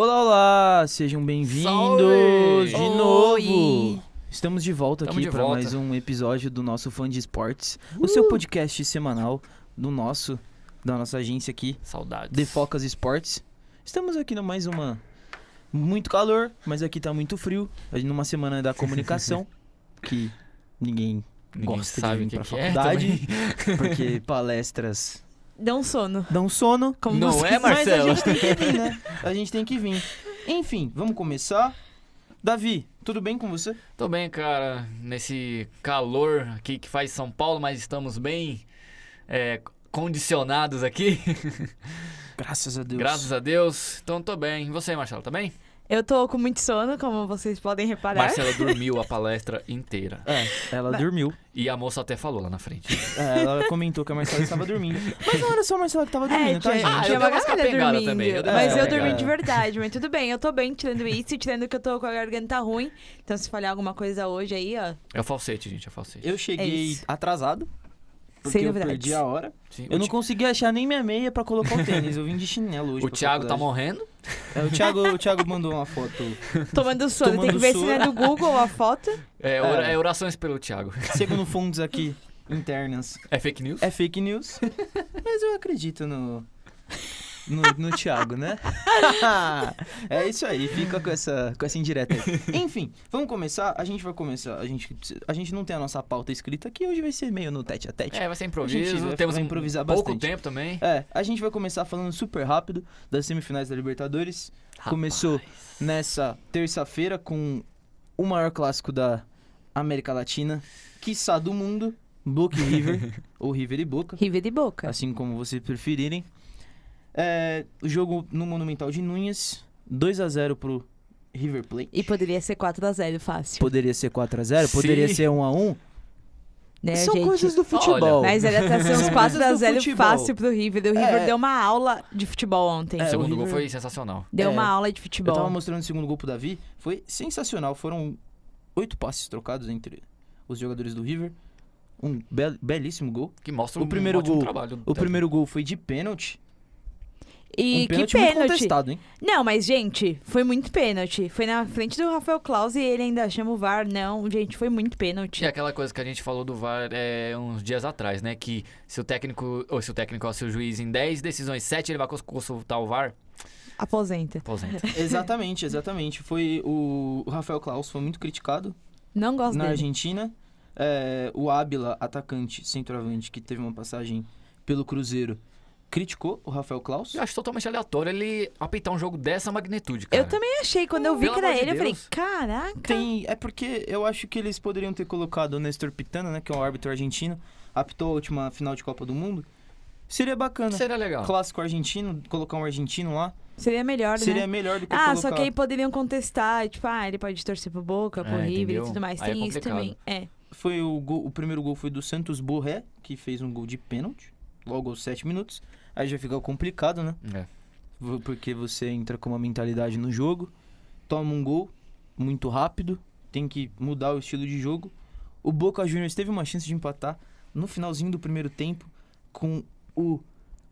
Olá, olá! Sejam bem-vindos Salve! de novo! Oi! Estamos de volta Tamo aqui de para volta. mais um episódio do nosso Fã de Esportes, o seu podcast semanal da nossa agência aqui, Saudades. The Focas Esportes. Estamos aqui no mais uma... Muito calor, mas aqui tá muito frio. Numa semana da comunicação, que ninguém gosta sabe de vir o pra que é faculdade, porque palestras Dão sono. dão sono. Como Não você... é, Marcelo? Mas a gente tem que vir, né? A gente tem que vir. Enfim, vamos começar. Davi, tudo bem com você? Tô bem, cara, nesse calor aqui que faz São Paulo, mas estamos bem condicionados aqui. Graças a Deus. Graças a Deus. Então tô bem. E você, Marcelo, tá bem? Eu tô com muito sono, como vocês podem reparar. Marcela dormiu a palestra inteira. Ela dormiu. E a moça até falou lá na frente. Ela comentou que a Marcela estava dormindo. Mas não era só a Marcela que estava dormindo, tá, tinha, gente? tinha eu uma dei umas galera capengadas dormindo. também, eu dei umas Mas eu dormi capengadas. de verdade, mas tudo bem. Eu tô bem tirando isso e tirando que eu tô com a garganta ruim. Então se falhar alguma coisa hoje aí, ó. É o falsete, gente, é o falsete. Eu cheguei isso. atrasado. Porque Sem eu novidades. perdi a hora. Sim, Eu não consegui achar nem minha meia pra colocar o tênis. Eu vim de chinelo hoje. o pra Thiago tá faculdade. morrendo. O Thiago mandou uma foto. Tomando sono. Tem que Tomando ver se soro. não é do Google a foto. É orações pelo Thiago. Segundo fontes aqui internas, É fake news? é fake news. Mas eu acredito no Thiago, né? É isso aí, fica com essa indireta aí. Enfim, vamos começar. A gente vai começar. A gente não tem a nossa pauta escrita aqui, hoje vai ser meio no tete a tete. Vai ser A improviso. gente Temos vai improvisar pouco bastante. tempo também. A gente vai começar falando super rápido das semifinais da Libertadores. Começou nessa terça-feira com o maior clássico da América Latina, quiçá do mundo, Boca e River, ou River e Boca, River de boca. assim como vocês preferirem. O jogo no Monumental de Núñez, 2-0 pro River Plate. E poderia ser 4-0 fácil. Poderia ser 4-0, poderia Sim. ser 1-1. Né, São gente? coisas do futebol. Mas era pra ser uns São coisas do 4-0 futebol. fácil pro River. O River É. deu uma aula de futebol ontem. O É, segundo o gol River- foi sensacional. Deu É. uma aula de Eu futebol. tava mostrando o segundo gol pro Davi, foi sensacional. Foram 8 passes trocados entre os jogadores do River. Um belíssimo gol. Que mostra O primeiro ótimo gol- trabalho. O primeiro gol foi de pênalti. E Um pênalti que muito pênalti. contestado, hein? Não, mas, gente, foi muito pênalti. Foi na frente do Rafael Claus e ele ainda chama o VAR. Não, gente, foi muito pênalti. E aquela coisa que a gente falou do VAR uns dias atrás, né? Que se o juiz em 10 decisões, 7 ele vai consultar o VAR, Aposenta. aposenta. Exatamente. Foi o Rafael Claus foi muito criticado Não gosto na dele. Argentina. O Ábila, atacante, centroavante, que teve uma passagem pelo Cruzeiro, criticou o Rafael Claus. Eu acho totalmente aleatório ele apitar um jogo dessa magnitude, cara. Eu também achei, quando eu vi Pelo que era amor de ele, eu falei, Deus. caraca. É porque eu acho que eles poderiam ter colocado o Néstor Pitana, né, que é um árbitro argentino, apitou a última final de Copa do Mundo. Seria bacana. Seria legal. Clássico argentino, colocar um argentino lá, Seria melhor, seria né? melhor do que Ah, colocar... só que aí poderiam contestar, tipo, ele pode torcer pro Boca, pro River entendeu? e tudo mais. Aí é Tem isso complicado. também. Foi o primeiro gol foi do Santos Borré, que fez um gol de pênalti, logo aos 7 minutos. Aí já fica complicado, né? É. Porque você entra com uma mentalidade no jogo, toma um gol muito rápido, tem que mudar o estilo de jogo. O Boca Juniors teve uma chance de empatar no finalzinho do primeiro tempo com o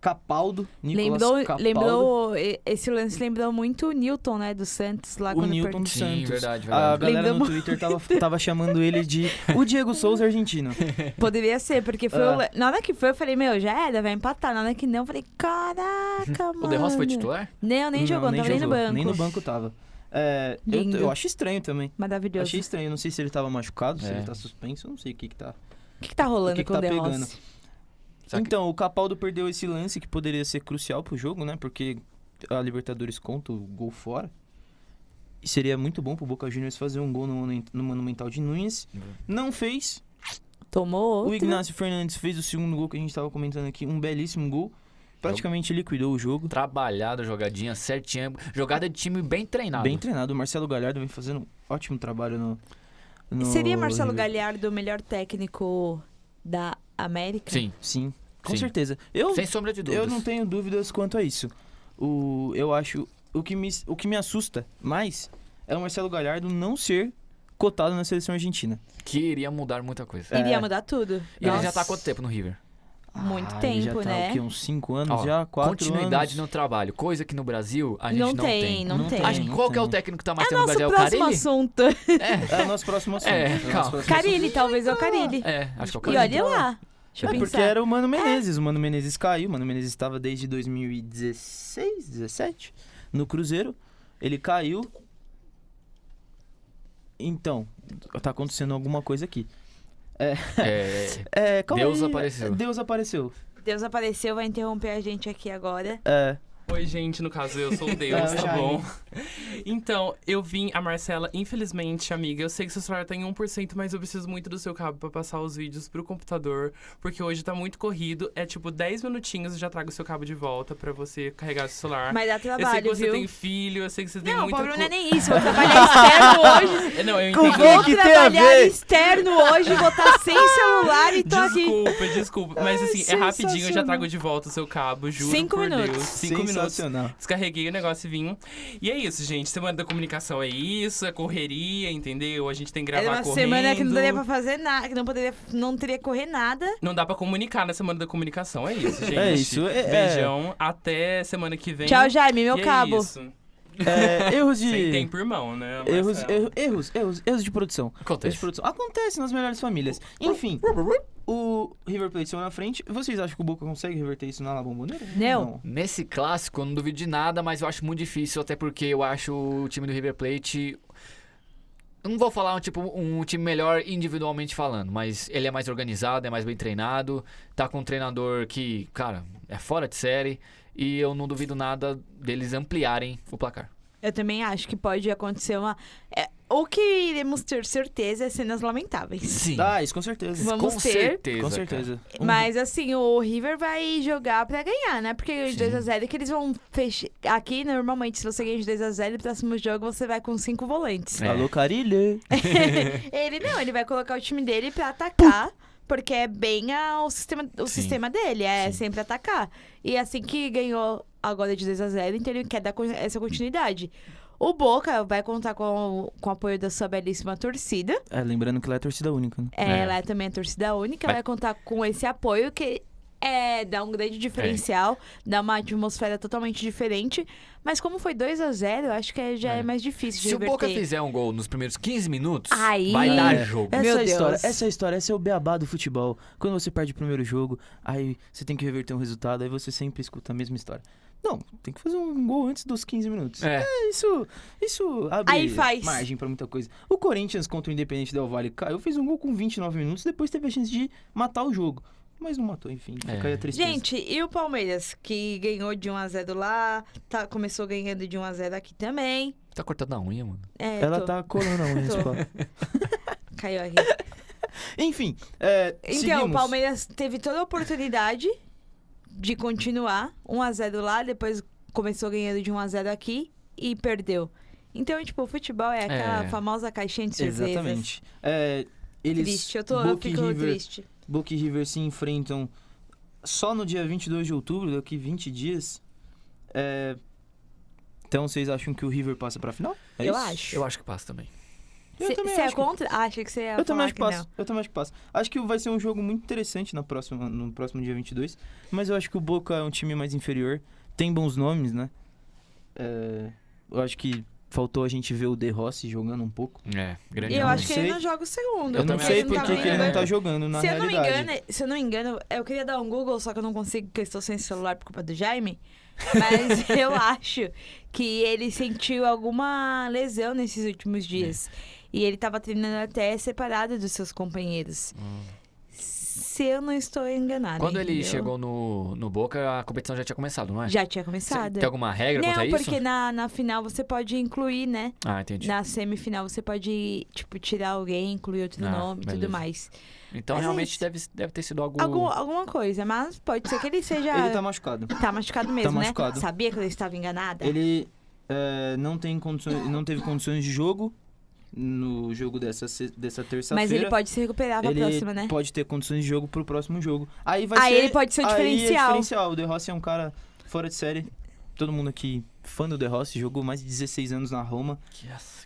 Capaldo, Nicolas Capaldo. Esse lance lembrou muito o Newton, né, do Santos lá O quando Newton do Sim, Santos. verdade. A galera Lembrou no Twitter tava chamando ele de o Diego Souza argentino. Poderia ser, porque foi Ah. na hora que foi, eu falei, meu, já era, vai empatar. Na hora que não, eu falei, caraca, mano. O De Rossi foi titular? Não, nem jogou, não tava nem no banco. Nem no banco tava. Lindo. Eu acho estranho também. Maravilhoso. Achei estranho, não sei se ele tava machucado, se É. ele tá suspenso, eu não sei o que tá. O que tá rolando O que com o tá De pegando? Rossi? Será que- Então, o Capaldo perdeu esse lance que poderia ser crucial pro jogo, né? Porque a Libertadores conta o gol fora. E seria muito bom pro Boca Juniors fazer um gol no Monumental de Núñez. Não fez. Tomou outro. O Ignacio Fernandes fez o segundo gol que a gente tava comentando aqui, um belíssimo gol. Praticamente liquidou o jogo. Trabalhada, jogadinha certinha. Jogada de time bem treinado. Bem treinado. O Marcelo Galhardo vem fazendo um ótimo trabalho no Seria Marcelo River. Galhardo o melhor técnico da América? Sim, Sim, com Sim. certeza. sem sombra de dúvidas. Eu não tenho dúvidas quanto a isso. Eu acho... O que me assusta mais é o Marcelo Galhardo não ser cotado na seleção argentina. Que iria mudar muita coisa. É. Iria mudar tudo. E ele Nossa. já tá há quanto tempo no River? muito Ele já tempo, tá, né? o quê? Uns 5 anos Ó, já? 4 continuidade anos? no trabalho, coisa que no Brasil a gente Não não tem, tem. não tem. Acho que não qual que é o tem. técnico que tá mais É tempo no nosso Brasil? É o próximo Carille? assunto. É o nosso próximo assunto. É, o nosso calma. próximo Carilli, assunto. talvez é o Carilli. É, acho que é o E Carille. olha lá. Deixa eu É porque pensar. era o Mano Menezes. O Mano Menezes caiu. O Mano Menezes estava desde 2016, 17 no Cruzeiro. Ele caiu. Então, tá acontecendo alguma coisa aqui. Calma Deus aí. apareceu. Deus apareceu. Deus apareceu, vai interromper a gente aqui agora. Oi, gente, no caso eu sou o Deus, É, o tá Jaime. bom? Então, eu vim, a Marcela, infelizmente, amiga, eu sei que seu celular tá em 1%, mas eu preciso muito do seu cabo pra passar os vídeos pro computador, porque hoje tá muito corrido, é tipo 10 minutinhos eu já trago o seu cabo de volta pra você carregar o celular. Mas dá Eu sei que trabalho, você viu? tem filho, eu sei que você tem Não, o muita problema não é nem isso. Vou trabalhar externo hoje. Não, eu Com entendo. quem Vou que tem a trabalhar ver? externo hoje, vou estar sem celular e tô aqui. Desculpa, mas assim, é rapidinho, eu já trago de volta o seu cabo, juro 5 por minutos. Deus. 5 minutos. Sensacional. Descarreguei o negócio e vim. E é isso, gente. Semana da comunicação é isso, é correria, entendeu? A gente tem que Era gravar uma correndo. semana que não daria pra fazer nada, que não teria que correr nada. Não dá pra comunicar na semana da comunicação, é isso, gente. É isso, Beijão, até semana que vem. Tchau, Jaime, meu E cabo. É isso. Erros de... Sem tempo, irmão, né? Erros, Marcelo? erros de produção. Erros de Acontece. produção. Acontece nas melhores famílias. Enfim, o River Plate saiu na frente. Vocês acham que o Boca consegue reverter isso na La Bombonera? Não. Nesse clássico, eu não duvido de nada, mas eu acho muito difícil, até porque eu acho o time do River Plate... Eu não vou falar um time melhor individualmente falando, mas ele é mais organizado, é mais bem treinado, tá com um treinador que, cara, é fora de série, e eu não duvido nada deles ampliarem o placar. Eu também acho que pode acontecer uma... o que iremos ter certeza é cenas lamentáveis. Sim, Ah, isso com certeza. Vamos com ter. certeza. Com cara. certeza. Mas assim, o River vai jogar pra ganhar, né? Porque os 2x0 que eles vão fechar. Aqui, normalmente, se você ganha de 2x0, no próximo jogo você vai com 5 volantes. É. Alô, Carilho. Ele vai colocar o time dele pra atacar, porque é bem o sistema dele, é Sim. sempre atacar. E assim que ganhou agora de 2x0, então ele quer dar essa continuidade. O Boca vai contar com o apoio da sua belíssima torcida. Lembrando que lá é torcida única, né? Ela é também a torcida única, vai contar com esse apoio que dá um grande diferencial, dá uma atmosfera totalmente diferente. Mas como foi 2x0, eu acho que já é mais difícil de Se o Boca reverter. fizer um gol nos primeiros 15 minutos, Aí- vai dar É. jogo. Meu Deus. Essa é o beabá do futebol. Quando você perde o primeiro jogo, aí você tem que reverter um resultado, aí você sempre escuta a mesma história. Não, tem que fazer um gol antes dos 15 minutos. Isso abre Aí faz. margem pra muita coisa. O Corinthians contra o Independente Del Valle caiu, fez um gol com 29 minutos, depois teve a chance de matar o jogo. Mas não matou, enfim, fica aí a tristeza. Gente, e o Palmeiras, que ganhou de 1x0 lá, começou ganhando de 1x0 aqui também. Tá cortando a unha, mano. Ela tá colando a unha, Tô. só. Caiu aqui. Enfim, Então, seguimos. o Palmeiras teve toda a oportunidade de continuar 1x0 lá, depois começou ganhando de 1x0 aqui e perdeu. Então, tipo, o futebol é aquela famosa caixinha de surpresas. Exatamente. Eles, Triste, eu Boca e fico River, triste. Boca e River se enfrentam só no dia 22 de outubro, daqui 20 dias. Então, vocês acham que o River passa pra final? É Eu isso? acho. Eu acho que passa também. Eu também Você é acho que- contra? Achei que você ia Eu também falar acho que que passa. não. Eu também acho que passa. Acho que vai ser um jogo muito interessante no próximo dia 22. Mas eu acho que o Boca é um time mais inferior. Tem bons nomes, né? Eu acho que faltou a gente ver o De Rossi jogando um pouco. Grande E eu não acho que ele sei. não joga o segundo. Eu não também sei acho por que que não. que ele não tá É. jogando na Se eu realidade. não me engano, eu queria dar um Google, só que eu não consigo, porque eu estou sem celular por culpa do Jaime. Mas eu acho que ele sentiu alguma lesão nesses últimos dias. E ele estava treinando até separado dos seus companheiros. Se eu não estou enganada. Quando ele entendeu? chegou no Boca, a competição já tinha começado, não é? Já tinha começado. Tem alguma regra Não, quanto a isso? porque na final você pode incluir, né? Ah, entendi. Na semifinal você pode, tipo, tirar alguém, incluir outro Ah, nome e tudo beleza. mais. Então Mas é realmente isso. deve ter sido algo... Alguma coisa, mas pode ser que ele seja... Ele tá machucado. Tá machucado mesmo, machucado. né? Sabia que eu estava enganada? Ele não teve condições de jogo no jogo dessa terça-feira. Mas ele pode se recuperar pra Ele próxima, né? pode ter condições de jogo pro próximo jogo. Aí Ele pode ser o aí é diferencial. diferencial. O De Rossi é um cara fora de série. Todo mundo aqui, fã do De Rossi, jogou mais de 16 anos na Roma.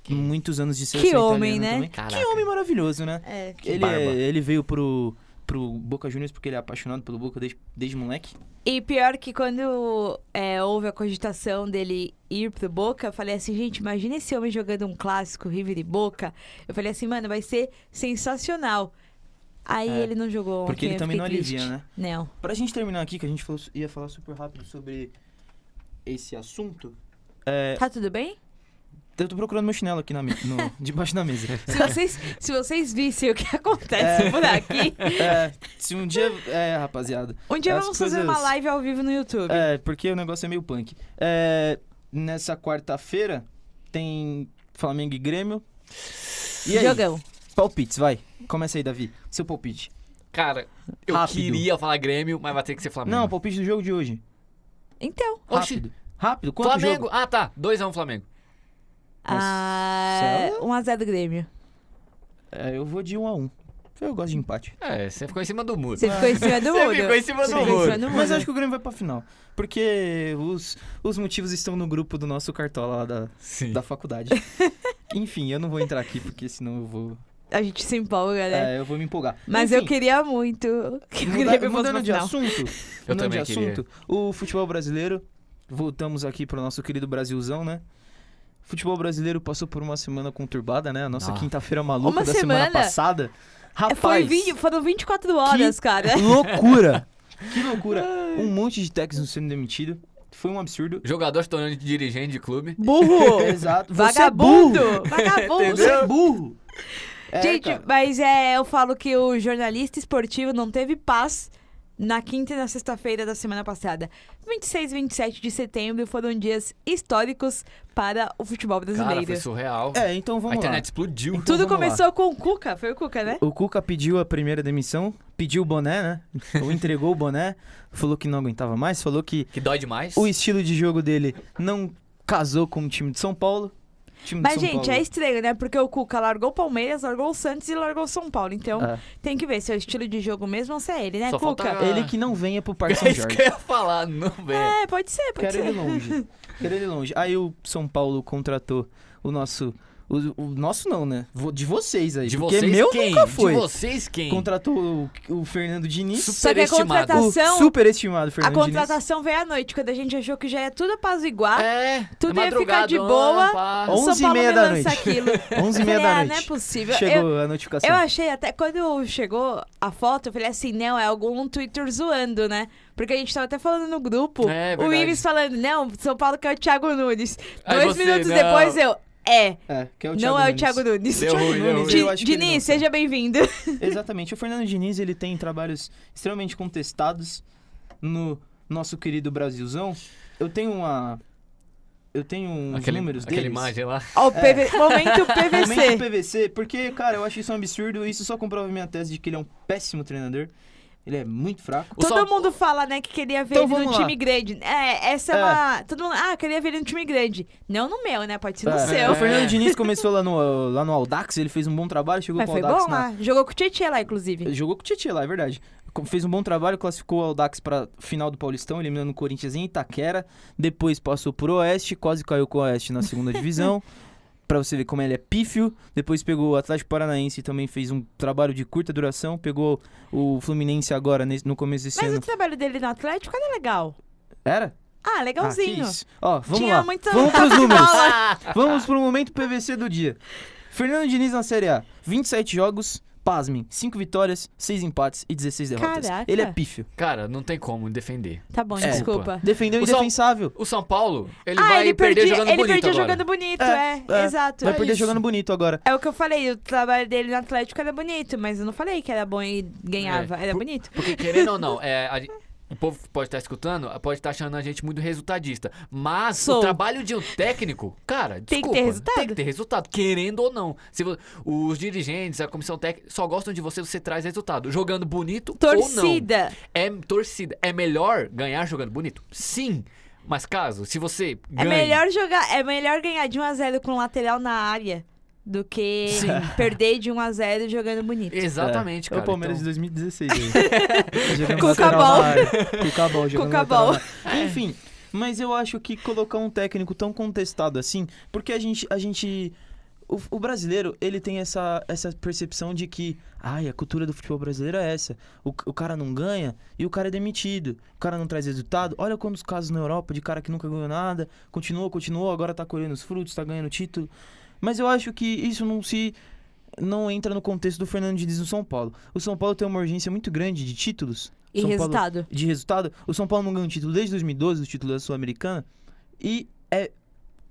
Muitos anos de seleção Que homem, italiana né? também. Caraca. Que homem maravilhoso, né? É. barba. Ele veio pro pro Boca Juniors porque ele é apaixonado pelo Boca desde moleque. E pior que quando houve a cogitação dele ir pro Boca, eu falei assim, gente, imagina esse homem jogando um clássico, River e Boca. Eu falei assim, mano, vai ser sensacional. Aí ele não jogou Porque ontem, ele eu também não fiquei alivia, triste. né? Não. Pra gente terminar aqui, que a gente ia falar super rápido sobre esse assunto. Tá tudo bem? Eu tô procurando meu chinelo aqui debaixo da mesa. Se vocês vissem o que acontece por aqui, Se um dia... rapaziada. um dia As vamos fazer uma coisas- live ao vivo no YouTube. Porque o negócio é meio punk. Nessa quarta-feira tem Flamengo e Grêmio. E aí? Jogão. Palpites, vai. Começa aí, Davi. Seu palpite. Cara, eu Rápido. queria falar Grêmio, mas vai ter que ser Flamengo. Não, palpite do jogo de hoje. Então. Oxi. Rápido. Rápido. Quanto Flamengo. jogo? Ah, tá. 2x1 Flamengo. Marcelo? 1x0 Grêmio. Eu vou de 1-1. Eu gosto de empate. Você ficou em cima do muro. Você ficou em cima do Você muro. ficou em cima Você do ficou em muro. cima do muro. Mas acho que o Grêmio vai pra final. Porque os motivos estão no grupo do nosso cartola lá Sim. da faculdade. Enfim, eu não vou entrar aqui porque senão eu vou... A gente se empolga, né? eu vou me empolgar. Mas Enfim, eu queria muito que o Grêmio fosse mudando pra de final. assunto, Eu mudando de também queria. assunto, o futebol brasileiro, voltamos aqui pro nosso querido Brasilzão, né? O futebol brasileiro passou por uma semana conturbada, né? A nossa quinta-feira maluca Uma da semana semana? passada. Rapaz, Foram 24 horas, cara. loucura! Que loucura! Um monte de técnicos sendo demitido. Foi um absurdo. Jogador se tornando dirigente de clube. Burro! Exato. Vagabundo! Você é burro! Vagabundo! Você é burro! Gente, cara. mas eu falo que o jornalista esportivo não teve paz na quinta e na sexta-feira da semana passada. 26 e 27 de setembro foram dias históricos para o futebol Cara, brasileiro. foi surreal. Então A vamos lá. internet explodiu. Então Tudo vamos lá. começou com o Cuca, foi o Cuca, né? O Cuca pediu a primeira demissão, pediu o boné, né? Ou entregou o boné, falou que não aguentava mais, falou que Que dói demais. o estilo de jogo dele não casou com o time de São Paulo. O time de Mas, São gente, Paulo... é estranho, né? Porque o Cuca largou o Palmeiras, largou o Santos e largou o São Paulo. Então, tem que ver se é o estilo de jogo mesmo ou se é ele, né, Só Cuca? falta- Ele que não venha pro Parque São É isso que Jorge. eu ia falar, não vem. Pode ser, pode Quero ser. ele longe. Quero ele longe. Aí o São Paulo contratou o nosso... O nosso não, né? De vocês aí. De porque vocês meu quem? nunca foi. De vocês quem? Contratou o Fernando Diniz. Só que a Superestimado. contratação- O superestimado A Fernando Diniz. contratação veio à noite, quando a gente achou que já ia tudo apaziguar. Tudo ia ficar de boa. O São 11h30 Paulo me da lança noite. aquilo. 11h30 Falei, da noite. não é possível. Chegou a notificação. Eu achei até, quando chegou a foto, eu falei assim, não, é algum Twitter zoando, né? Porque a gente tava até falando no grupo, É, o verdade. Ives falando, não, São Paulo quer o Thiago Nunes. Aí 2 você, minutos não. depois eu, que é o não é o Thiago Nunes. Deu ruim, deu ruim. Eu acho que ele não Diniz, sabe. seja bem-vindo. Exatamente. O Fernando Diniz, ele tem trabalhos extremamente contestados no nosso querido Brasilzão. Eu tenho uns números Aquela deles. imagem lá. Ó, o momento PVC. Momento PVC, porque, cara, eu acho isso um absurdo. Isso só comprova a minha tese de que ele é um péssimo treinador. Ele é muito fraco. O Todo São- mundo fala, né, que queria ver Então ele no vamos lá. time grande. Essa é uma... Todo mundo, queria ver ele no time grande. Não no meu, né? Pode ser no seu. O Fernando Diniz começou lá no Audax, ele fez um bom trabalho, chegou Mas pro foi Audax bom lá. Jogou com o Tietchan lá, inclusive. Ele jogou com o Tietchan lá, é verdade. Fez um bom trabalho, classificou o Audax pra final do Paulistão, eliminando o Corinthians em Itaquera. Depois passou por Oeste, quase caiu com o Oeste na segunda divisão. Pra você ver como ele é pífio. Depois pegou o Atlético Paranaense e também fez um trabalho de curta duração. Pegou o Fluminense agora, no começo desse Mas ano. o trabalho dele no Atlético era legal. Era? Ah, legalzinho. que isso. Ó, vamos Tinha lá. muita Vamos pros números. bola. Vamos pro momento PVC do dia. Fernando Diniz na Série A. 27 jogos, pasmem. 5 vitórias, 6 empates e 16 derrotas. Caraca. Ele é pífio. Cara, não tem como defender. Tá bom, Desculpa. desculpa. Defendeu o O São- indefensável. O São Paulo, ele vai perder jogando ele bonito perdeu agora. jogando bonito, exato. Vai É perder isso. jogando bonito agora. É o que eu falei, o trabalho dele no Atlético era bonito, mas eu não falei que era bom e ganhava, era bonito. Porque querendo ou não, o povo pode estar escutando, pode estar achando a gente muito resultadista. Mas Sou. o trabalho de um técnico, cara, Tem que desculpa, ter resultado. tem que ter resultado, querendo ou não. Os dirigentes, a comissão técnica só gostam de você traz resultado. Jogando bonito ou não. Torcida. Torcida. É melhor ganhar jogando bonito? Sim. Mas caso, se você É ganha... melhor ganhar de 1-0 com um lateral na área do que Sim. perder de 1-0 jogando bonito. Exatamente, É cara. o Palmeiras de então... 2016 aí. Jogando Com lateral Cabal. na área. Com o Cabal jogando Com Cabal. lateral na área. Enfim, mas eu acho que colocar um técnico tão contestado assim, porque a gente o brasileiro, ele tem essa percepção de que, a cultura do futebol brasileiro é essa. O cara não ganha e o cara é demitido. O cara não traz resultado. Olha quantos casos na Europa de cara que nunca ganhou nada, continuou, agora tá colhendo os frutos, tá ganhando título. Mas eu acho que isso não entra no contexto do Fernando Diniz no São Paulo. O São Paulo tem uma urgência muito grande de títulos. E São resultado. Paulo, de resultado. O São Paulo não ganha um título desde 2012, o título da Sul-Americana. E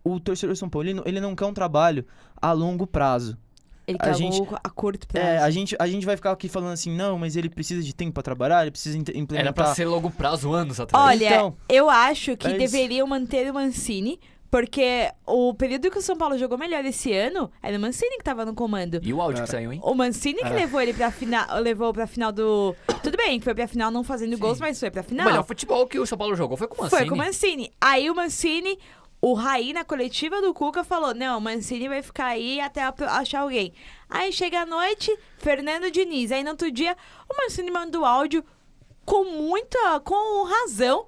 o torcedor São Paulino, ele não quer um trabalho a longo prazo. Ele quer algo a curto prazo. A gente vai ficar aqui falando assim, não, mas ele precisa de tempo pra trabalhar, ele precisa implementar... Era pra ser longo prazo, anos atrás. Olha, Então, eu acho que é isso. deveriam manter o Mancini, porque o período que o São Paulo jogou melhor esse ano, era o Mancini que tava no comando. E o áudio que saiu, hein? O Mancini que levou ele pra final, levou pra final do... Tudo bem, que foi pra final não fazendo gols, mas foi pra final. O melhor futebol que o São Paulo jogou foi com o Mancini. Foi com o Mancini. Aí o Mancini, o Raí na coletiva do Cuca falou, não, o Mancini vai ficar aí até achar alguém. Aí chega a noite, Fernando Diniz. Aí no outro dia, o Mancini manda o áudio com razão.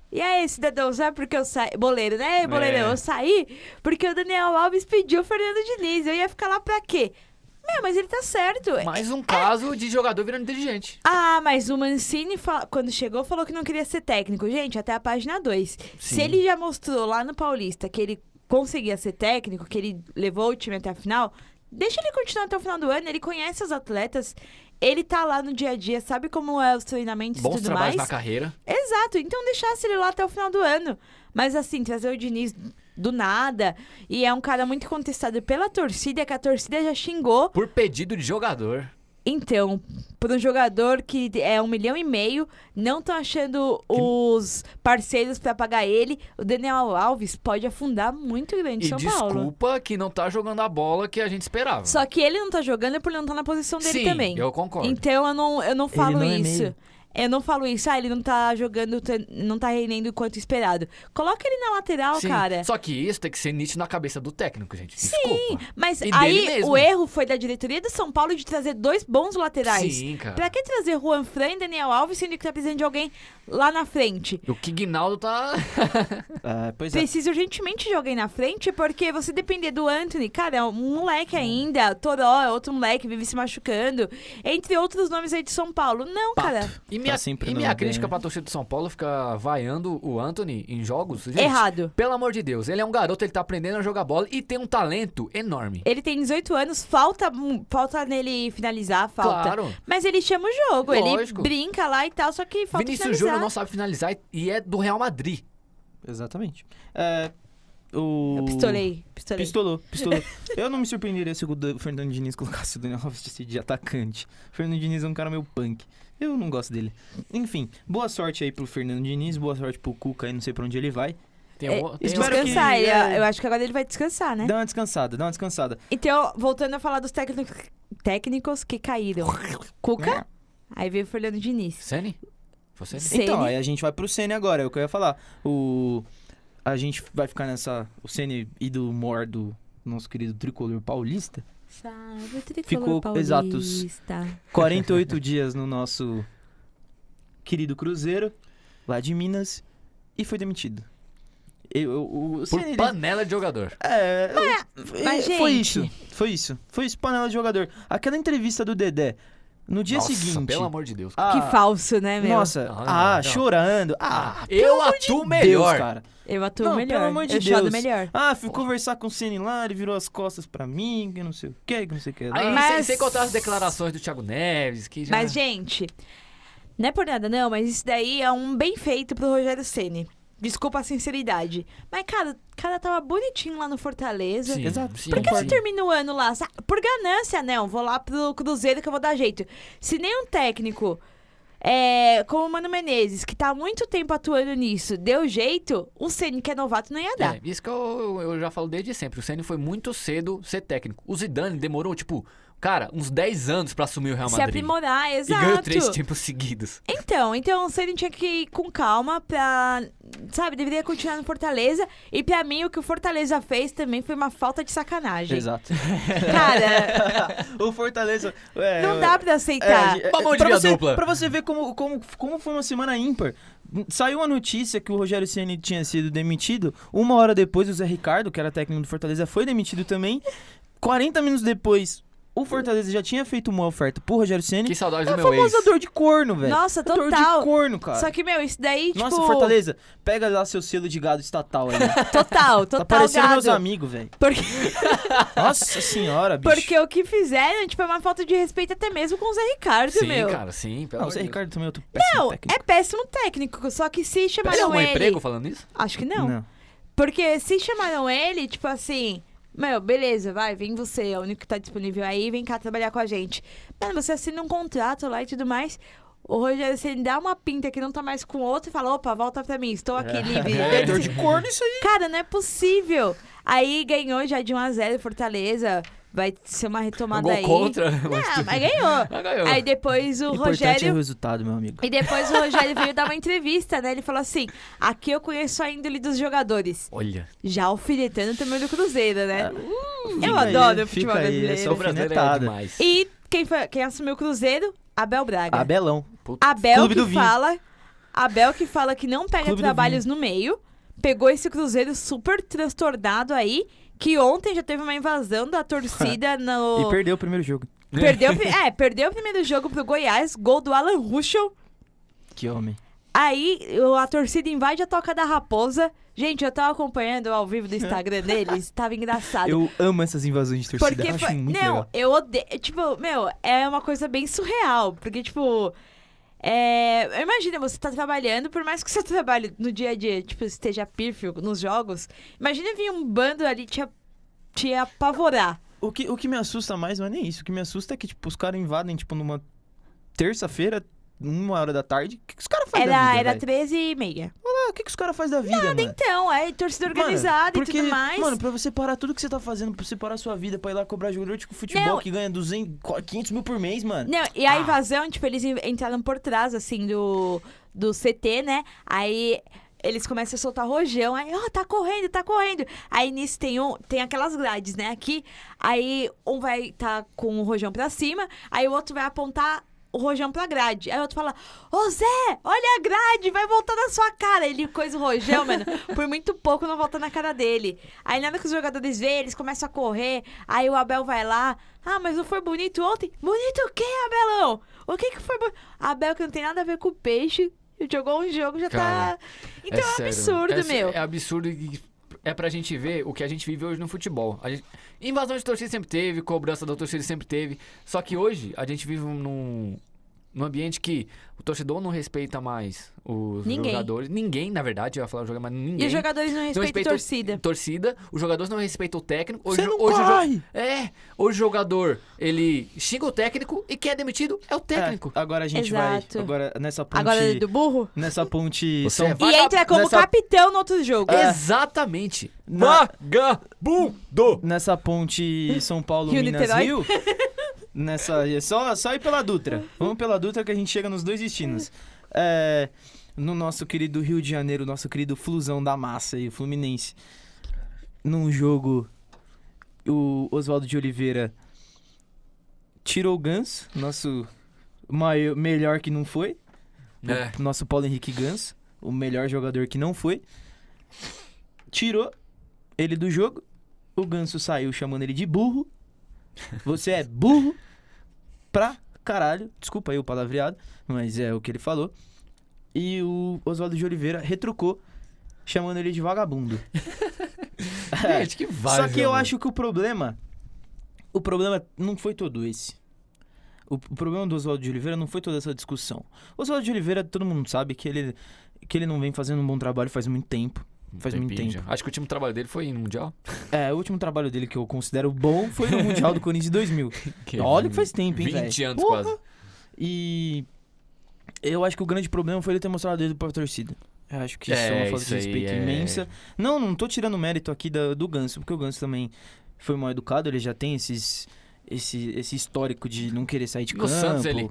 E aí, cidadão, sabe por que eu saí? Boleiro, né? Boleiro, eu saí porque o Daniel Alves pediu o Fernando Diniz. Eu ia ficar lá pra quê? Mas ele tá certo. Mais um caso de jogador virando inteligente. Mas o Mancini, quando chegou, falou que não queria ser técnico. Gente, até a página 2. Se Sim. ele já mostrou lá no Paulista que ele conseguia ser técnico, que ele levou o time até a final, deixa ele continuar até o final do ano. Ele conhece os atletas, ele tá lá no dia a dia, sabe como é os treinamentos e Bons tudo trabalhos mais. na carreira. Exato, então deixasse ele lá até o final do ano. Mas assim, trazer o Diniz do nada, e é um cara muito contestado pela torcida, que a torcida já xingou. Por pedido de jogador. Então, por um jogador que é 1,5 milhão, não estão achando os parceiros pra pagar ele, o Daniel Alves pode afundar muito grande E São Paulo. desculpa que não tá jogando a bola que a gente esperava. Só que ele não tá jogando por ele não tá na posição dele Sim, também. eu concordo. Então eu não falo não é isso. meio. Eu não falo isso, ele não tá jogando, não tá rendendo o quanto esperado. Coloca ele na lateral, Sim, cara. Só que isso tem que ser nítido na cabeça do técnico, gente. Sim, Desculpa. mas E dele aí mesmo. o erro foi da diretoria do São Paulo de trazer 2 bons laterais. Sim, cara. Pra que trazer Juan Fran e Daniel Alves, sendo que tá precisando de alguém lá na frente? O Kignaldo tá... Pois é. Precisa urgentemente de alguém na frente, porque você depender do Anthony, cara, é um moleque ainda, Toró é outro moleque, vive se machucando, entre outros nomes aí de São Paulo. Não, cara, E minha, sempre e no minha bem, crítica né? pra torcida do São Paulo fica vaiando o Anthony em jogos. Gente, errado. pelo amor de Deus, ele é um garoto, ele tá aprendendo a jogar bola e tem um talento enorme. Ele tem 18 anos, falta nele finalizar, falta. Claro. Mas ele chama o jogo, Lógico. ele brinca lá e tal, só que falta Vinícius finalizar. Júnior não sabe finalizar e é do Real Madrid. Exatamente. Eu pistolei. Pistolou. Eu não me surpreenderia se o Fernando Diniz colocasse o Daniel Alves de atacante. O Fernando Diniz é um cara meio punk. Eu não gosto dele. Enfim, boa sorte aí pro Fernando Diniz, boa sorte pro Cuca aí, não sei pra onde ele vai. Tem espero Descansar, que, eu acho que agora ele vai descansar, né? Dá uma descansada. Então, voltando a falar dos técnicos que caíram. Cuca, aí veio o Fernando Diniz. Sene? Você? Ceni. Então, aí a gente vai pro Ceni agora, é o que eu ia falar. A gente vai ficar nessa... O Ceni e do humor do nosso querido tricolor paulista. Sabe, o tricolor Ficou paulista. exatos 48 dias no nosso querido Cruzeiro, lá de Minas, e foi demitido. O Por Ceni, panela de jogador. Mas, foi gente... isso. Foi isso, panela de jogador. Aquela entrevista do Dedé, no dia Nossa, seguinte... pelo amor de Deus. Que falso, né, meu? Nossa, Não. chorando. Eu atuo Deus, melhor. cara. Eu atuo Não, melhor. pelo amor de eu choro Deus. melhor. Fui conversar com o Ceni lá, ele virou as costas pra mim, que não sei o que não sei o que. Aí, Mas- sem contar as declarações do Thiago Neves, que já... Mas, gente, não é por nada, não, mas isso daí é um bem feito pro Rogério Ceni. Desculpa a sinceridade. Mas, cara, o cara tava bonitinho lá no Fortaleza. Sim, Exato. sim, Por que sim. você termina o ano lá? Por ganância, não. Vou lá pro Cruzeiro que eu vou dar jeito. Se nem um técnico como o Mano Menezes, que tá há muito tempo atuando nisso, deu jeito, o Ceni, que é novato, não ia dar. Isso que eu já falo desde sempre. O Ceni foi muito cedo ser técnico. O Zidane demorou, cara, uns 10 anos pra assumir o Real Se Madrid. aprimorar, E ganhou exato. 3 títulos seguidos. Então o Ceni tinha que ir com calma pra... Sabe, deveria continuar no Fortaleza. E pra mim, o que o Fortaleza fez também foi uma falta de sacanagem. Exato. Cara, O Fortaleza... não dá pra aceitar. Uma mão de pra via você, dupla. Pra você ver como foi uma semana ímpar. Saiu a notícia que o Rogério Ceni tinha sido demitido. Uma hora depois, o Zé Ricardo, que era técnico do Fortaleza, foi demitido também. 40 minutos depois, o Fortaleza já tinha feito uma oferta pro Rogério Ceni. Que saudade É do a meu ex. famosa dor de corno, velho. Nossa, Dor total. de corno, cara. Só que, meu, isso daí, tipo... Nossa, Fortaleza, pega lá seu selo de gado estatal aí. Total, Tá total parecendo meus gado. amigos, velho. Porque, Nossa senhora, bicho. porque o que fizeram, tipo, é uma falta de respeito até mesmo com o Zé Ricardo, Sim, meu. cara, sim. Pelo Não, o amor Zé de Ricardo também é outro péssimo Não, técnico. é péssimo técnico, só que se Deus. Ele chamaram arrumou ele... emprego falando isso? Acho que não. Porque se chamaram ele, tipo assim... Meu, beleza, vai, vem você, é o único que tá disponível aí, vem cá trabalhar com a gente. Mano, você assina um contrato lá e tudo mais. O Rogério, se ele dá uma pinta que não tá mais com outro e fala, opa, volta pra mim, estou aqui livre. É dor de corno isso aí. Cara, não é possível. Aí ganhou já de 1-0 Fortaleza. Vai ser uma retomada Gol aí. contra. Não, mas ganhou. Ah, ganhou. Aí depois o Importante é o Rogério... resultado, meu amigo. E depois o Rogério veio dar uma entrevista, né? Ele falou assim, aqui eu conheço a índole dos jogadores. Olha. Já alfinetando também do Cruzeiro, né? Fica Eu aí, adoro o fica futebol aí, brasileiro. essa O brasileiro é alfinetada. demais. E quem assumiu o Cruzeiro? Abel Braga. Abelão. Abel Clube que do Vinho. Abel que fala que não pega Clube do trabalhos no meio. Pegou esse Cruzeiro super transtornado aí, que ontem já teve uma invasão da torcida no... E perdeu o primeiro jogo. Perdeu o primeiro jogo pro Goiás, gol do Alan Ruschel. Que homem. Aí a torcida invade a Toca da Raposa. Gente, eu tava acompanhando ao vivo do Instagram deles, tava engraçado. Eu amo essas invasões de torcida. Porque Eu acho foi... muito Não, legal. eu odeio. Tipo, meu, é uma coisa bem surreal. Porque, tipo. Imagina, você tá trabalhando, por mais que seu trabalho no dia a dia, tipo, esteja pífio nos jogos. Imagina vir um bando ali te apavorar. O que me assusta mais não é nem isso. O que me assusta é que, tipo, os caras invadem, tipo, numa terça-feira, 1h da tarde. O que os caras fazem da vida, Era velho? 13h30. O que os caras fazem da vida, mano? Então, torcida organizada porque, e tudo mais. Mano, pra você parar tudo que você tá fazendo, pra você parar sua vida, pra ir lá cobrar jogador de futebol Não. que ganha 500 mil por mês, mano. Não, e a invasão, tipo, eles entraram por trás, assim, do CT, né? Aí eles começam a soltar rojão. Aí, tá correndo, tá correndo. Aí nisso tem aquelas grades, né? Aqui, aí um vai tá com o rojão pra cima, aí o outro vai apontar o rojão pra grade. Aí o outro fala, ô Zé, olha a grade, vai voltar na sua cara. Ele coisa o rojão, mano, por muito pouco não volta na cara dele. Aí nada que os jogadores veem, eles começam a correr. Aí o Abel vai lá, mas não foi bonito ontem? Bonito o quê, Abelão? O que foi bonito? Abel que não tem nada a ver com o peixe, jogou um jogo, já Cara, tá... Então é um sério. absurdo, meu. É absurdo e é pra gente ver o que a gente vive hoje no futebol. Invasão de torcida sempre teve, cobrança da torcida sempre teve. Só que hoje a gente vive num ambiente que o torcedor não respeita mais os jogadores. Ninguém, na verdade, eu ia falar o jogador, mas ninguém. E os jogadores não respeitam a torcida. Os jogadores não respeitam o técnico. Você não hoje corre! Hoje o jogador, ele xinga o técnico e quem é demitido é o técnico. Agora a gente Exato. vai. Agora nessa ponte. Agora do burro? Nessa ponte. Você é E entra como nessa- capitão no outro jogo. Exatamente. Na- Vagabundo! Nessa ponte São Paulo, Rio Minas Niterói? Rio. Só ir pela Dutra. Vamos pela Dutra que a gente chega nos dois destinos. No nosso querido Rio de Janeiro, nosso querido Flusão da Massa e o Fluminense. Num jogo, o Oswaldo de Oliveira tirou o Ganso, nosso melhor que não foi. O nosso Paulo Henrique Ganso, o melhor jogador que não foi. Tirou ele do jogo. O Ganso saiu chamando ele de burro. Você é burro pra caralho. Desculpa aí o palavreado, mas é o que ele falou. E o Oswaldo de Oliveira retrucou, chamando ele de vagabundo. Gente, que vários. Só que eu acho que o problema não foi todo esse. O problema do Oswaldo de Oliveira não foi toda essa discussão. O Oswaldo de Oliveira, todo mundo sabe que ele não vem fazendo um bom trabalho faz muito tempo. Faz muito tempo. Já. Acho que o último trabalho dele foi no Mundial. O último trabalho dele que eu considero bom foi no Mundial do Corinthians de 2000. Olha que faz tempo, hein, velho? 20 anos Porra! quase. E eu acho que o grande problema foi ele ter mostrado o dedo pra torcida. Eu acho que isso é uma falta de respeito imensa. Não tô tirando mérito aqui do Ganso, porque o Ganso também foi mal educado, ele já tem esse histórico de não querer sair de campo. Santos, ele...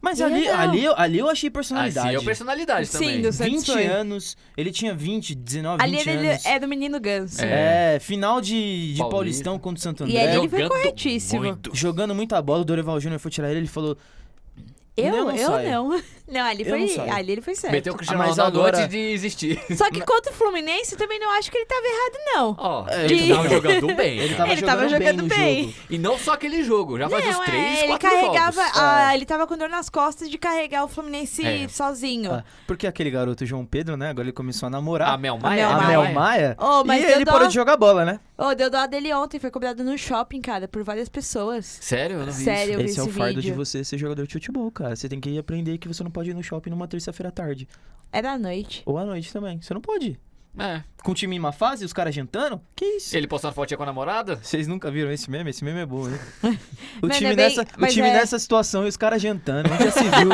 Mas Ele ali eu achei personalidade. Assim, é personalidade Sim, também. do Santos 20 foi. anos, ele tinha 20, 19, Ali 20 ele anos. é do menino Ganso. Final de Paulista. Paulistão contra o Santo E André. ele foi Jogando corretíssimo. muito. Jogando muita bola, o Dorival Júnior foi tirar ele, ele falou... Eu saio. não. Não, ali Eu não foi, saio. ali ele foi certo. Meteu o Cristiano mas Ronaldo agora- antes de existir. Só que contra o Fluminense, também não acho que ele tava errado, não. Ó, É, ele tava jogando bem. Ele cara. tava jogando bem no jogo. E não só aquele jogo, já faz uns Não, 3, ele 4 carregava. jogos. Ele tava com dor nas costas de carregar o Fluminense É. sozinho. Ah, porque aquele garoto João Pedro, né? Agora ele começou a namorar. A Mel Maia? A A Mel Mel Maia. Ô, mas e deu ele dó. parou de jogar bola, né? Deu dó dele ontem, foi cobrado no shopping, cara, por várias pessoas. Sério? Eu não vi Sério, isso. eu vi Esse é o esse fardo de vídeo. você ser jogador de futebol, cara. Você tem que aprender que você não pode ir no shopping numa terça-feira à tarde. Era à noite. Ou à noite também. Você não pode. É. Com o time em uma fase, os caras jantando? Que isso? Ele postando fotinha com a namorada? Vocês nunca viram esse meme? Esse meme é bom, hein? O Mano, time, é bem- nessa, o mas time é- nessa situação e os caras jantando. Onde já se viu?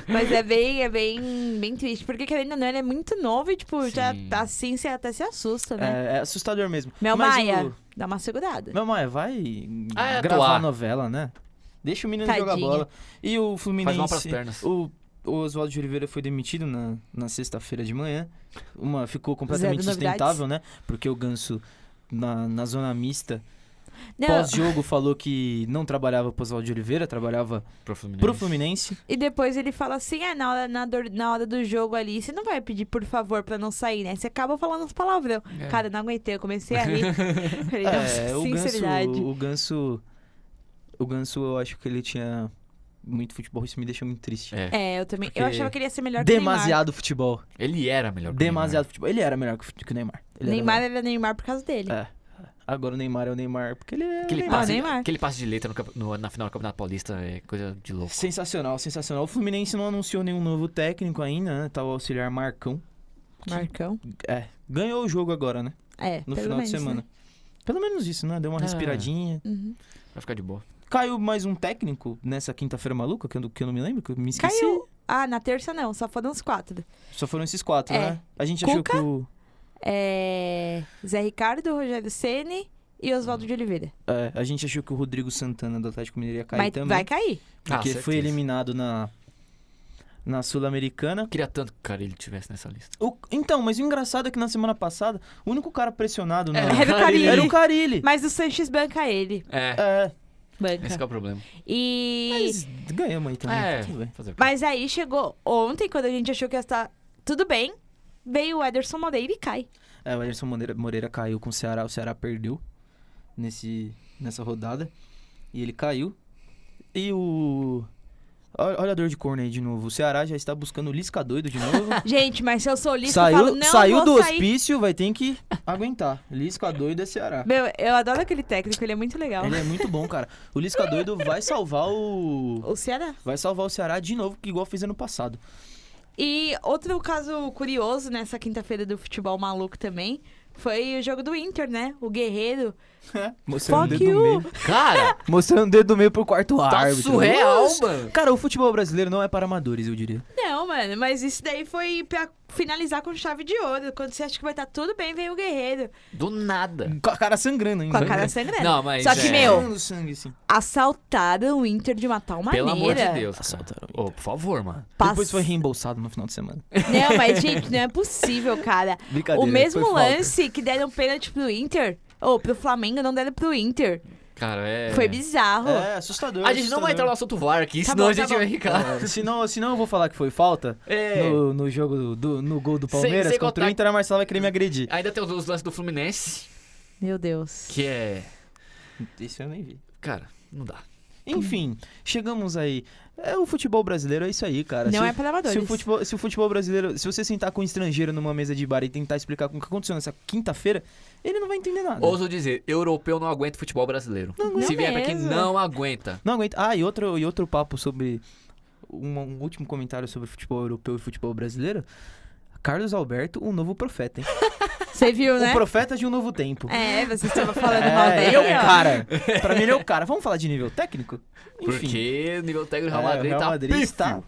Mas é bem triste. Porque, querendo ou não, ele é muito novo e, tipo, já Sim. tá assim, você até se assusta, né? É assustador mesmo. Meu Mas Maia, o- dá uma segurada. Meu Maia, vai É, gravar atuar. a novela, né? Deixa o menino jogar Tadinho. bola. E o Fluminense... Faz mal pras pernas. O Oswaldo de Oliveira foi demitido na sexta-feira de manhã. Ficou completamente Zero novidades. sustentável, né? Porque o Ganso, na zona mista, Não, pós-jogo, falou que não trabalhava pro Oswaldo de Oliveira, trabalhava Pro Fluminense. pro Fluminense. e depois ele fala assim, na hora do jogo ali, você não vai pedir por favor pra não sair, né? Você acaba falando uns palavrão. É. Cara, eu não aguentei, eu comecei a rir. Falei, É, nossa, o sinceridade. Ganso, eu acho que ele tinha muito futebol, isso me deixa muito triste. É. Eu também. Porque Eu achava que ele ia ser melhor que o Neymar. Demasiado futebol. Ele era melhor que o Demasiado futebol. Ele era melhor que o Neymar. Ele era Neymar era Neymar por causa dele. melhor. Agora o Neymar é o Neymar, porque ele é Aquele o Neymar. passe, Neymar. aquele passe de letra na final do Campeonato Paulista é coisa de louco. Sensacional, sensacional. O Fluminense não anunciou nenhum novo técnico ainda, né? Tá o auxiliar Marcão. Marcão. Ganhou o jogo agora, né? No pelo final menos, de semana. né? Pelo menos isso, né? Deu uma Ah. respiradinha. Uhum. Vai ficar de boa. Caiu mais um técnico nessa quinta-feira maluca, que eu não me lembro, que eu me esqueci. Caiu. Na terça não, só foram os 4. Só foram esses 4, É. né? A gente Cuca? achou que Zé Ricardo, Rogério Ceni e Oswaldo de Oliveira. a gente achou que o Rodrigo Santana do Atlético Mineiro ia cair Mas também. vai cair. Porque certeza. foi eliminado na Sul-Americana. Queria tanto que o cara ele tivesse nessa lista. Então, mas o engraçado é que na semana passada, o único cara pressionado Era Era o Carille. era o Carille. Mas o Sanches banca ele. É, Banca. Esse que é o problema. E... mas ganhamos aí também. Tudo bem. Fazer o quê? Mas aí chegou ontem, quando a gente achou que ia estar tudo bem, veio o Ederson Moreira e cai. O Ederson Moreira caiu com o Ceará perdeu nessa rodada. E ele caiu. E olha a dor de corno aí de novo. O Ceará já está buscando o Lisca doido de novo. Gente, mas se eu sou lista, eu falo, não saiu vou do sair. hospício, vai ter que aguentar. Lisca doido é Ceará. Meu, eu adoro aquele técnico, ele é muito legal. Ele é muito bom, cara. O Lisca doido vai salvar O Ceará. Vai salvar o Ceará de novo, igual fez ano passado. E outro caso curioso nessa quinta-feira do futebol maluco também foi o jogo do Inter, né? O Guerreiro. Mostrando o Fuck dedo do you. meio. Cara, Mostrando o dedo do meio pro quarto tá árbitro. surreal, Nossa. mano. Cara, o futebol brasileiro não é para amadores, eu diria. Não, mano, mas isso daí foi pra finalizar com chave de ouro. Quando você acha que vai estar tudo bem, vem o Guerreiro. Do nada. Com a cara sangrando ainda. Com a cara sangrando. Não, mas Só que, é- meu, Sangrando sangue, assim. assaltaram o Inter de uma tal maneira. Pelo amor de Deus. Assaltaram Ô, por favor, mano. Depois foi reembolsado no final de semana. Não, mas, gente, não é possível, cara. Brincadeira. O mesmo foi falta. lance que deram pênalti pro Inter, ou pro Flamengo, não deram pro Inter. Cara, é... Foi bizarro. É, assustador. A gente não vai entrar no assunto VAR aqui, Tá senão bom, a gente tá bom. vai ficar... Senão eu vou falar que foi falta É. no jogo no gol do Palmeiras sem contra contar- o Inter, a Marcela vai querer me agredir. Ainda tem os lances do Fluminense, Meu Deus. que é... Isso eu nem vi. Cara, não dá. Enfim, chegamos aí. O futebol brasileiro é isso aí, cara. Não Se é o- para amadores. Se o futebol brasileiro, se você sentar com um estrangeiro numa mesa de bar e tentar explicar o que aconteceu nessa quinta-feira, ele não vai entender nada. Ouso dizer, europeu não aguenta futebol brasileiro. Não Se vier pra quem mesmo. não aguenta. Não aguenta. E outro papo sobre um último comentário sobre futebol europeu e futebol brasileiro. Carlos Alberto, um novo profeta, hein? Você viu, né? O profeta de um novo tempo. É, você estava falando mal dele, ele é o ó. cara. Pra mim ele é o cara. Vamos falar de nível técnico? Enfim. Porque o nível técnico do Real É, Madrid o Real tá Madrid pífio. está...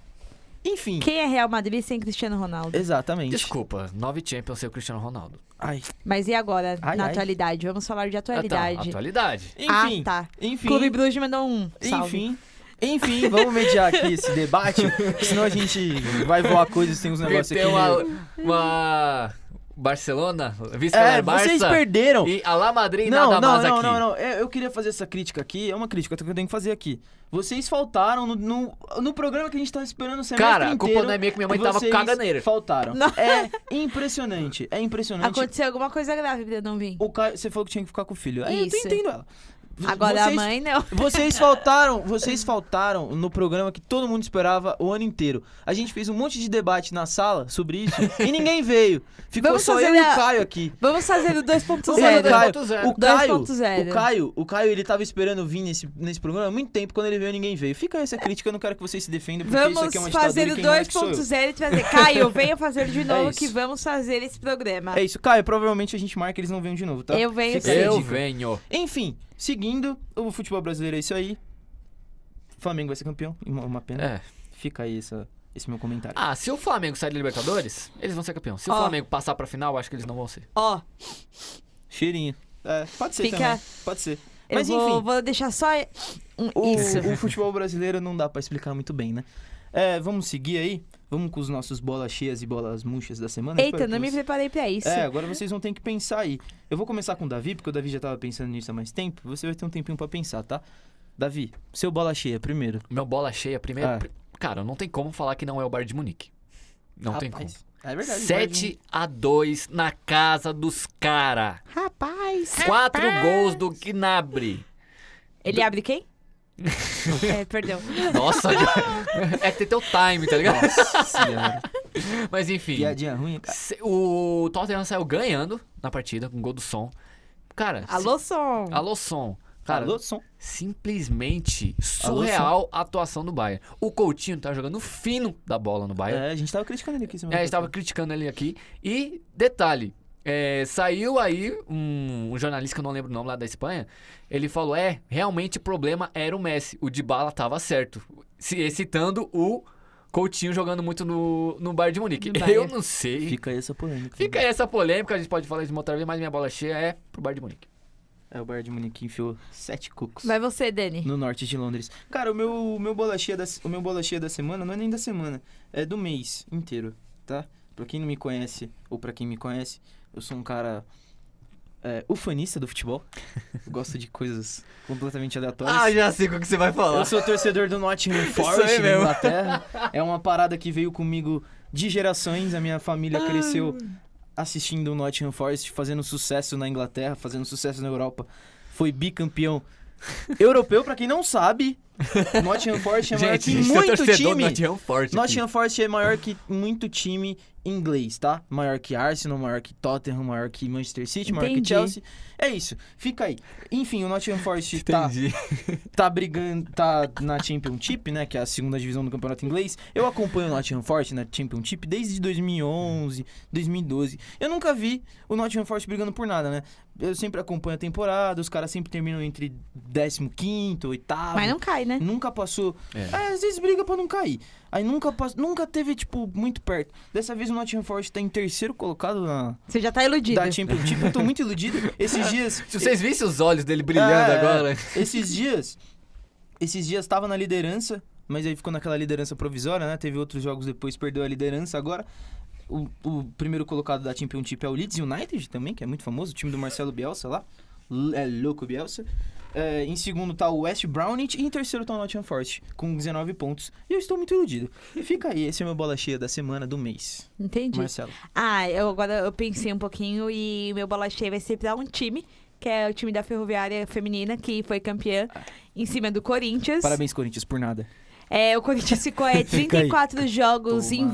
Enfim. Quem é Real Madrid sem Cristiano Ronaldo? Exatamente. Desculpa, 9 Champions sem o Cristiano Ronaldo. Ai. Mas e agora, Ai, na ai. atualidade? Vamos falar de atualidade. Atualidade. Enfim. Tá. Enfim. Clube Bruges mandou um. Salve. Enfim, vamos mediar aqui esse debate, senão a gente vai voar coisas, tem uns negócios Tem aqui. uma Barcelona, vice-campeão Barça. Vocês perderam. E a La Madrid nada mais aqui. Não. Eu queria fazer essa crítica aqui. É uma crítica que eu tenho que fazer aqui. Vocês faltaram no programa que a gente tá esperando o semestre Cara, a inteiro. culpa não é minha que minha mãe tava Vocês caganeira. faltaram. Não. É impressionante. Aconteceu alguma coisa grave pra eu não vir. O Caio, você falou que tinha que ficar com o filho. Aí eu tô Isso. entendendo ela. Agora a mãe não. Vocês faltaram no programa que todo mundo esperava o ano inteiro. A gente fez um monte de debate na sala sobre isso e ninguém veio. Ficou Vamos só fazer eu e o Caio aqui. Vamos fazer o 2.0. O Caio, ele tava esperando vir nesse programa há muito tempo. Quando ele veio, ninguém veio. Fica essa crítica, eu não quero que vocês se defendam, porque isso Vamos aqui é uma ditadura fazer e o quem não é que sou eu. 2.0 e trazer. Caio, venha fazer de novo isso. que vamos fazer esse programa. É isso, Caio, provavelmente a gente marca e eles não venham de novo, tá? Eu venho Fica sim. aí a Eu dica. venho. Enfim, seguindo, o futebol brasileiro é isso aí. Flamengo vai ser campeão, uma pena. É. Fica aí esse meu comentário. Ah, se o Flamengo sair da Libertadores, eles vão ser campeão. Se o Ó. Flamengo passar pra final, acho que eles não vão ser. Ó, Cheirinho. Pode ser Fica- também, pode ser. eu Mas vou, enfim, vou deixar só isso. o futebol brasileiro não dá pra explicar muito bem, né? Vamos seguir aí? Vamos com os nossos bolas cheias e bolas murchas da semana? Eita, Espero não que me vocês- preparei pra isso. Agora vocês vão ter que pensar aí. Eu vou começar com o Davi, porque o Davi já tava pensando nisso há mais tempo. Você vai ter um tempinho pra pensar, tá? Davi, seu bola cheia primeiro. Meu bola cheia primeiro. Ah. Cara, não tem como falar que não é o Bayern de Munique. Não tem como. Rapaz, é verdade. 7-2 na casa dos cara. Rapaz. 4 gols do Gnabry. Ele abre quem? Perdão. Nossa, é que tem teu time, tá ligado? Nossa senhora. Mas enfim. Piadinha ruim, cara. O Tottenham saiu ganhando na partida com gol do Son. Cara, Alô, som. alô Son. Cara, Alô, som. simplesmente surreal a atuação do Bayern. O Coutinho tá jogando fino da bola no Bayern. A gente tava criticando ele aqui. A gente tava criticando ele aqui. E, detalhe, saiu aí um jornalista que eu não lembro o nome lá da Espanha. Ele falou, realmente o problema era o Messi. O Dybala tava certo. Citando o Coutinho jogando muito no Bayern de Munique. Do Bayern. Eu não sei. Fica aí essa polêmica. Fica aí essa polêmica, a gente pode falar isso uma outra vez, mas minha bola cheia é pro Bayern de Munique. O Bayern de Munique enfiou 7 cucos Vai você, Dani. no norte de Londres. Cara, o meu bola cheia da semana não é nem da semana, é do mês inteiro, tá? Pra quem não me conhece, ou pra quem me conhece, eu sou um cara ufanista do futebol. Eu gosto de coisas completamente aleatórias. já sei o que você vai falar. Eu sou torcedor do Nottingham Isso Forest aí na mesmo. Inglaterra. É uma parada que veio comigo de gerações. A minha família cresceu assistindo o Nottingham Forest, fazendo sucesso na Inglaterra, fazendo sucesso na Europa. Foi bicampeão europeu, pra quem não sabe. O Nottingham Forest é maior Gente, que a gente é muito torcedor do time. Nottingham Forest aqui. Nottingham Forest é maior que muito time inglês, tá? Maior que Arsenal, maior que Tottenham, maior que Manchester City, maior que Entendi. Chelsea. É isso, fica aí. Enfim, o Nottingham Forest Entendi. tá brigando, tá na Championship, né, que é a segunda divisão do campeonato inglês. Eu acompanho o Nottingham Forest na Championship desde 2011, 2012. Eu nunca vi o Nottingham Forest brigando por nada, né? Eu sempre acompanho a temporada, os caras sempre terminam entre 15º, 8º. Mas não cai, né? Nunca passou. Às vezes briga pra não cair. Aí nunca teve, tipo, muito perto. Dessa vez o Nottingham Forest tá em terceiro colocado Você já tá iludido. da Championship. Eu tô muito iludido. Esses dias... Se vocês vissem os olhos dele brilhando agora. Esses dias tava na liderança, mas aí ficou naquela liderança provisória, né? Teve outros jogos depois, perdeu a liderança. Agora, o primeiro colocado da Championship é o Leeds United também, que é muito famoso, o time do Marcelo Bielsa lá. É louco Bielsa. Em segundo tá o West Bromwich e em terceiro tá o Nottingham Forest, com 19 pontos. E eu estou muito iludido. E fica aí, esse é o meu bola cheia da semana, do mês. Entendi. Marcelo. Agora eu pensei um pouquinho e meu bola cheia vai ser pra um time, que é o time da Ferroviária Feminina, que foi campeã em cima do Corinthians. Parabéns, Corinthians, por nada. O Corinthians ficou 34 jogos sem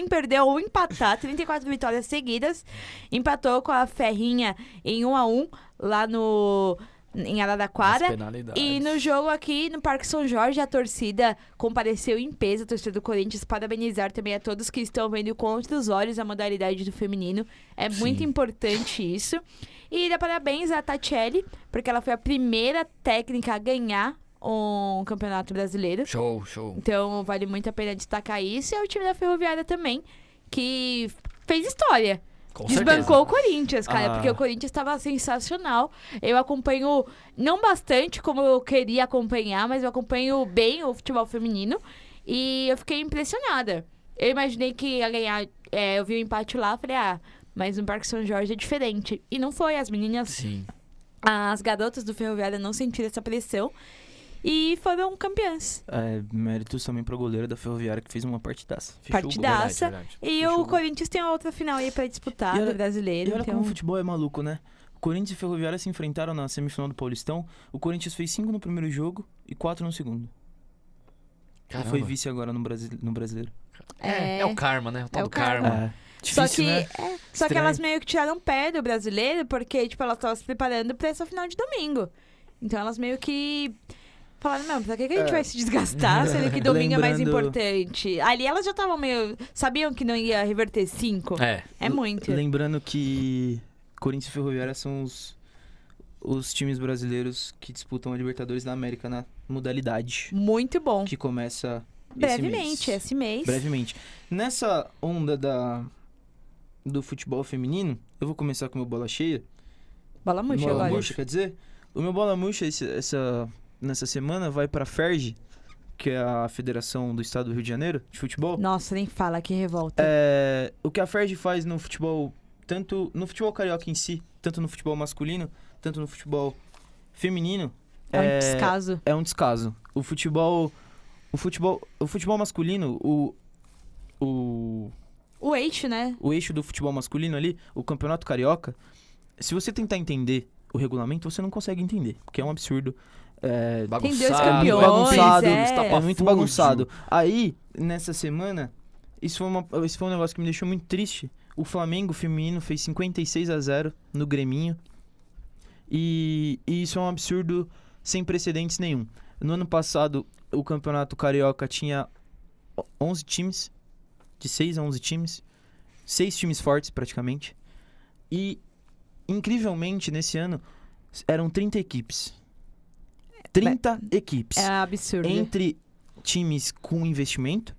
perder ou empatar, 34 vitórias seguidas. Empatou com a Ferrinha em 1-1 lá em Araraquara. As penalidades. E no jogo aqui no Parque São Jorge, a torcida compareceu em peso, a torcida do Corinthians. Parabenizar também a todos que estão vendo com outros olhos a modalidade do feminino. É muito importante isso. E dá parabéns à Tatiele, porque ela foi a primeira técnica a ganhar um campeonato brasileiro. Show. Então vale muito a pena destacar isso. E é o time da Ferroviária também, que fez história. Com Desbancou certeza. o Corinthians, cara, porque o Corinthians estava sensacional. Eu acompanho, não bastante como eu queria acompanhar, mas eu acompanho bem o futebol feminino. E eu fiquei impressionada. Eu imaginei que ia ganhar eu vi o empate lá, falei, mas no Parque São Jorge é diferente. E não foi, as meninas, Sim. as garotas do Ferroviária não sentiram essa pressão e foram campeãs. Méritos também pra goleira da Ferroviária, que fez uma partidaça. Fechou o gol. Partidaça. Verdade. E Fechou o o gol. Corinthians tem uma outra final aí pra disputar, E olha- do brasileiro. E olha então... como o futebol é maluco, né? O Corinthians e Ferroviária se enfrentaram na semifinal do Paulistão. O Corinthians fez 5 no primeiro jogo e 4 no segundo. Caramba. Foi vice agora no brasileiro. É o karma, né? O tal É do o karma. karma. Só Difícil, que, né? só que Estranho. elas meio que tiraram pé do brasileiro, porque, tipo, elas estavam se preparando pra essa final de domingo. Então elas meio que falaram, não, pra que a gente vai se desgastar, sendo que domingo é mais Lembrando- importante? Ali elas já estavam meio... Sabiam que não ia reverter 5? É muito. Lembrando que Corinthians e Ferroviária são os times brasileiros que disputam a Libertadores da América na modalidade. Muito bom. Que começa Brevemente, esse mês. esse mês. Brevemente. Nessa onda do futebol feminino, eu vou começar com o meu bola cheia. Bola murcha Bola agora. murcha, quer dizer? O meu bola murcha nessa semana vai pra FERJ, que é a Federação do Estado do Rio de Janeiro, de futebol. Nossa, nem fala, que revolta. O que a FERJ faz no futebol, tanto no futebol carioca em si, tanto no futebol masculino, tanto no futebol feminino, É um descaso. é um descaso. O futebol masculino, O eixo, né? o eixo do futebol masculino ali, o campeonato carioca, se você tentar entender o regulamento, você não consegue entender, porque é um absurdo. Tem 2 Bagunçado. campeões, bagunçado, é. É muito bagunçado. Aí, nessa semana, isso foi um negócio que me deixou muito triste. O Flamengo feminino fez 56-0 no Greminho. E isso é um absurdo sem precedentes nenhum. No ano passado, o Campeonato Carioca tinha 11 times, de 6 a 11 times. 6 times fortes, praticamente. E, incrivelmente, nesse ano, eram 30 equipes. 30 equipes. É absurdo. Entre times com investimento,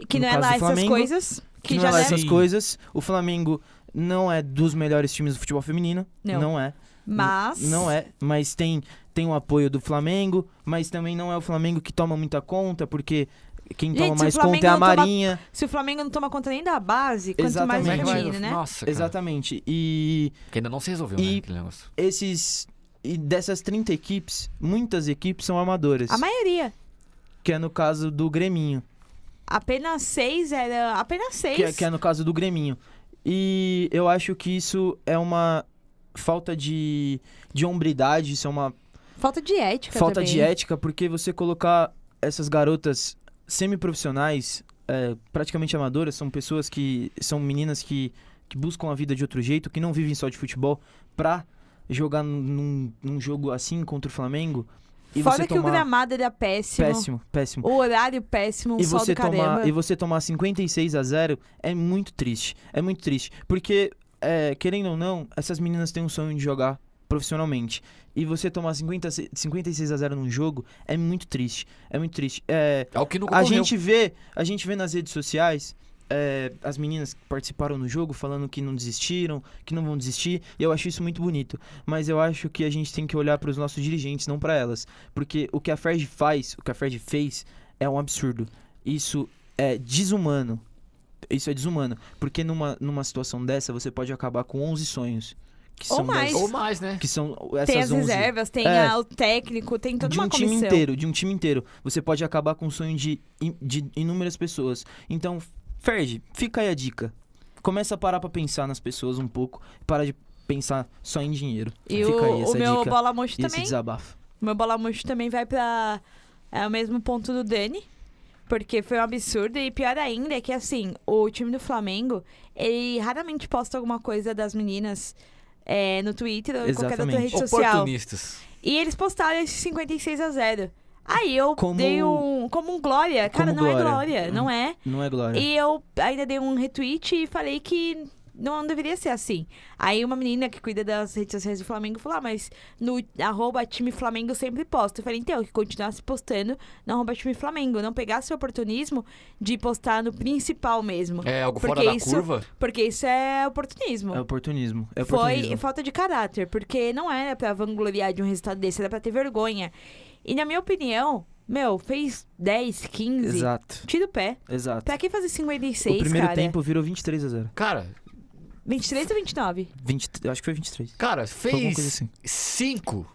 Que no não é caso lá do essas Flamengo, coisas. que não já é lá deve- essas Sim. coisas. O Flamengo não é dos melhores times do futebol feminino. Não. Não é. Mas... Não é, mas tem o apoio do Flamengo, mas também não é o Flamengo que toma muita conta, porque quem Gente, toma se o mais Flamengo conta é a não toma- Marinha. Se o Flamengo não toma conta nem da base, quanto mais Exatamente. o feminino, né? Nossa, cara. Exatamente. E Que ainda não se resolveu, E- né? Aquele negócio. e dessas 30 equipes, muitas equipes são amadoras, A maioria. que é no caso do Greminho. Apenas 6 era... Apenas 6. Que é no caso do Greminho. E eu acho que isso é uma falta de hombridade, isso é uma Falta de ética falta também. de ética, porque você colocar essas garotas semiprofissionais, praticamente amadoras, são meninas que buscam a vida de outro jeito, que não vivem só de futebol, pra jogar num jogo assim contra o Flamengo. E Fora você que o tomar... gramado era péssimo. Péssimo. O horário péssimo, um sol do caramba. E você tomar 56-0 é muito triste. É muito triste. Porque, querendo ou não, essas meninas têm um sonho de jogar profissionalmente. E você tomar 56-0 num jogo é muito triste. É muito triste. É o que não A ocorreu. gente vê nas redes sociais as meninas que participaram no jogo falando que não desistiram, que não vão desistir, e eu acho isso muito bonito. Mas eu acho que a gente tem que olhar para os nossos dirigentes, não para elas. Porque o que a FERJ fez é um absurdo. Isso é desumano. Isso é desumano. Porque numa situação dessa, você pode acabar com 11 sonhos. Que Ou são mais. Ou mais, né? Que são Tem essas as 11 reservas, tem o técnico, tem toda de uma um time comissão. inteiro. Você pode acabar com o sonho de inúmeras pessoas. Então, Ferdi, fica aí a dica. Começa a parar pra pensar nas pessoas um pouco. Para de pensar só em dinheiro. E Fica aí essa o meu dica bola murcha e esse também. desabafo. O meu bola murcha também vai pra... É o mesmo ponto do Dani. Porque foi um absurdo. E pior ainda é que, assim, o time do Flamengo, ele raramente posta alguma coisa das meninas no Twitter ou em qualquer outra Exatamente. rede social. Oportunistas. E eles postaram esse 56-0. Aí eu Como- dei como um glória. Cara, como não é glória. glória, não é. Não é glória. E eu ainda dei um retweet e falei que não deveria ser assim. Aí uma menina que cuida das redes sociais do Flamengo falou, mas no @time Flamengo sempre posta. Eu falei, então, que continuasse postando no @time Flamengo. Não pegasse o oportunismo de postar no principal mesmo. É algo Porque fora da isso- curva. Porque isso é oportunismo. É oportunismo. Foi falta de caráter, porque não era pra vangloriar de um resultado desse, era pra ter vergonha. E na minha opinião, Meu, fez 10, 15. Exato, Tira o pé. exato. Pra que fazer 56, O primeiro cara? tempo virou 23-0. Cara, 23 ou 29? Eu acho que foi 23. cara, Foi alguma coisa fez assim. 5.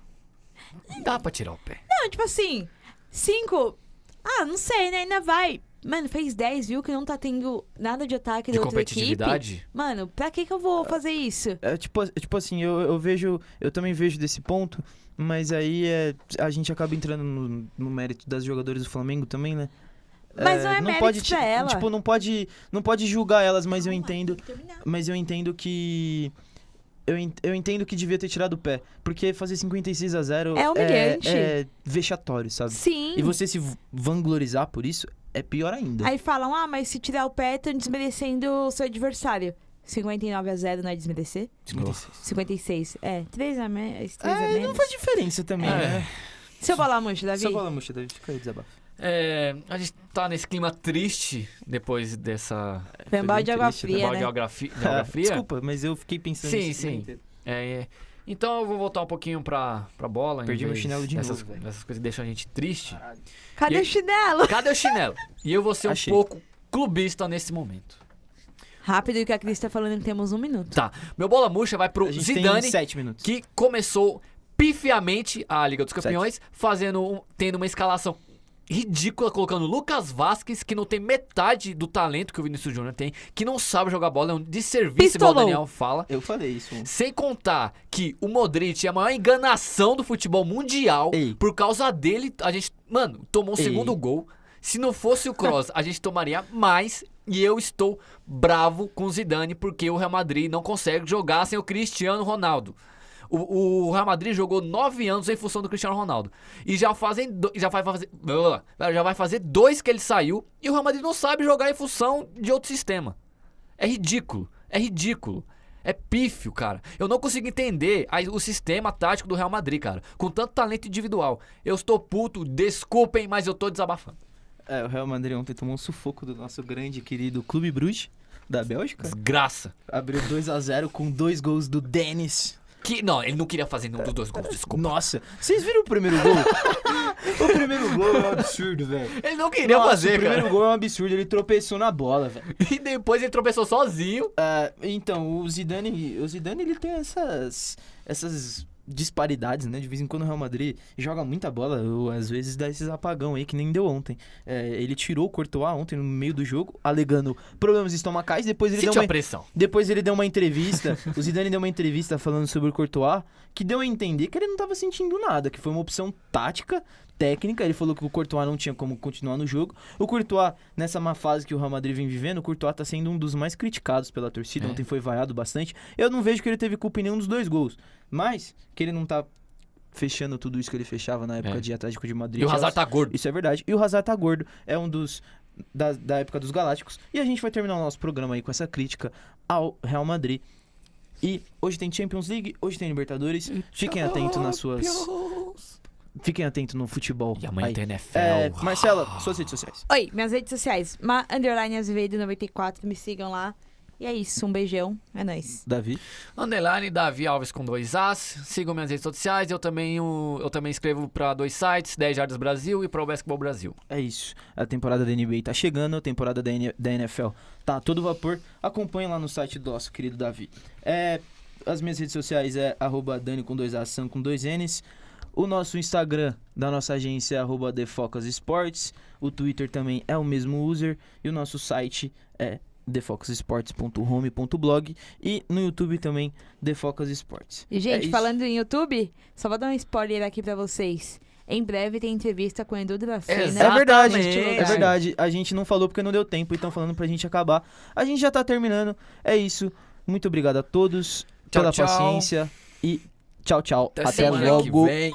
Não dá pra tirar o pé. Não, tipo assim, 5. Ah, não sei, né? Ainda vai. Mano, fez 10, viu que não tá tendo nada de ataque De da outra equipe. competitividade. Mano, pra que eu vou fazer isso? É tipo assim, eu também vejo desse ponto, mas aí a gente acaba entrando no mérito das jogadoras do Flamengo também, né? Mas não é mérito pode, pra ela. Tipo, não pode julgar elas, mas eu Calma, entendo. tem que terminar. Mas eu entendo que. Eu entendo que devia ter tirado o pé. Porque fazer 56-0 É humilhante. é vexatório, sabe? Sim. E você se vanglorizar por isso é pior ainda. Aí falam, mas se tirar o pé, estão desmerecendo o seu adversário. 59-0 não é desmerecer? 56. 56. 3 a menos. Não faz diferença também, né? Seu bola murcha, Davi. Só bola murcha, Davi. Fica aí, desabafo. A gente tá nesse clima triste depois dessa Foi um balde de água triste, fria, balde de né? água fria. Desculpa, mas eu fiquei pensando Sim, nisso o sim. tempo inteiro. Então eu vou voltar um pouquinho pra bola. em Perdi meu vez chinelo de dessas, novo, velho. dessas coisas que deixam a gente triste. Cadê E- o chinelo? Cadê o chinelo? E eu vou ser Achei. um pouco clubista nesse momento. Rápido, que a Cris tá falando que temos 1 minuto. Tá, meu bola murcha vai pro A gente Zidane, tem 7 minutos. que começou pifiamente a Liga dos Campeões, tendo uma escalação ridícula, colocando Lucas Vasquez, que não tem metade do talento que o Vinícius Júnior tem, que não sabe jogar bola, é um desserviço, igual o Pistolou. Daniel fala. Eu falei isso. Sem contar que o Modric é a maior enganação do futebol mundial. Ei. Por causa dele, a gente, mano, tomou um Ei. segundo gol. Se não fosse o Kroos, a gente tomaria mais. E eu estou bravo com o Zidane porque o Real Madrid não consegue jogar sem o Cristiano Ronaldo. O Real Madrid jogou 9 anos em função do Cristiano Ronaldo. E já vai fazer 2 que ele saiu. E o Real Madrid não sabe jogar em função de outro sistema. É ridículo. É ridículo. É pífio, cara. Eu não consigo entender o sistema tático do Real Madrid, cara. Com tanto talento individual. Eu estou puto, desculpem, mas eu tô desabafando. O Real Madrid ontem tomou um sufoco do nosso grande e querido Clube Bruges, da Bélgica. Desgraça. Abriu 2-0 com 2 gols do Dennis. Não, ele não queria fazer nenhum dos 2 gols, desculpa. Nossa, vocês viram o primeiro gol? O primeiro gol é um absurdo, velho. Ele não queria Nossa, fazer, o primeiro cara. gol é um absurdo, ele tropeçou na bola, velho. E depois ele tropeçou sozinho. Então, o Zidane ele tem essas disparidades, né? De vez em quando o Real Madrid joga muita bola, ou às vezes dá esses apagão aí, que nem deu ontem. Ele tirou o Courtois ontem no meio do jogo, alegando problemas estomacais, depois ele Sentiu a pressão. deu uma entrevista, o Zidane deu uma entrevista falando sobre o Courtois, que deu a entender que ele não tava sentindo nada, que foi uma opção tática, técnica. Ele falou que o Courtois não tinha como continuar no jogo. O Courtois, nessa má fase que o Real Madrid vem vivendo, o Courtois tá sendo um dos mais criticados pela torcida. Ontem foi vaiado bastante. Eu não vejo que ele teve culpa em nenhum dos 2 gols, mas que ele não tá fechando tudo isso que ele fechava na época de Atlético de Madrid. E o Hazard tá gordo. Isso é verdade. E o Hazard tá gordo. É um dos da época dos Galácticos. E a gente vai terminar o nosso programa aí com essa crítica ao Real Madrid. E hoje tem Champions League, hoje tem Libertadores. Fiquem atentos nas suas... Fiquem atentos no futebol. E amanhã Aí. tem NFL. Marcela, suas redes sociais. Oi, minhas redes sociais. _Azevedo94, me sigam lá. E é isso, um beijão. É nóis. Davi. Underline Davi Alves com 2 As. Sigam minhas redes sociais. Eu também escrevo pra 2 sites, 10 Jardas Brasil e Pro Basketball Brasil. É isso. A temporada da NBA tá chegando, a temporada da NFL tá a todo vapor. Acompanhe lá no site do nosso querido Davi. As minhas redes sociais é @Dani com 2 As, Sam com 2 Ns. O nosso Instagram da nossa agência é @TheFocusSports. O Twitter também é o mesmo user. E o nosso site é thefocusesports.home.blog. E no YouTube também, The Focus Sports. E, É gente, isso. falando em YouTube, só vou dar um spoiler aqui pra vocês. Em breve tem entrevista com o Edu Dracena. Exatamente. É verdade, neste é lugar. verdade. A gente não falou porque não deu tempo, então falando pra gente acabar. A gente já tá terminando. É isso. Muito obrigado a todos Tchau, pela tchau. paciência. E tchau, tchau. Até Até semana que logo. vem.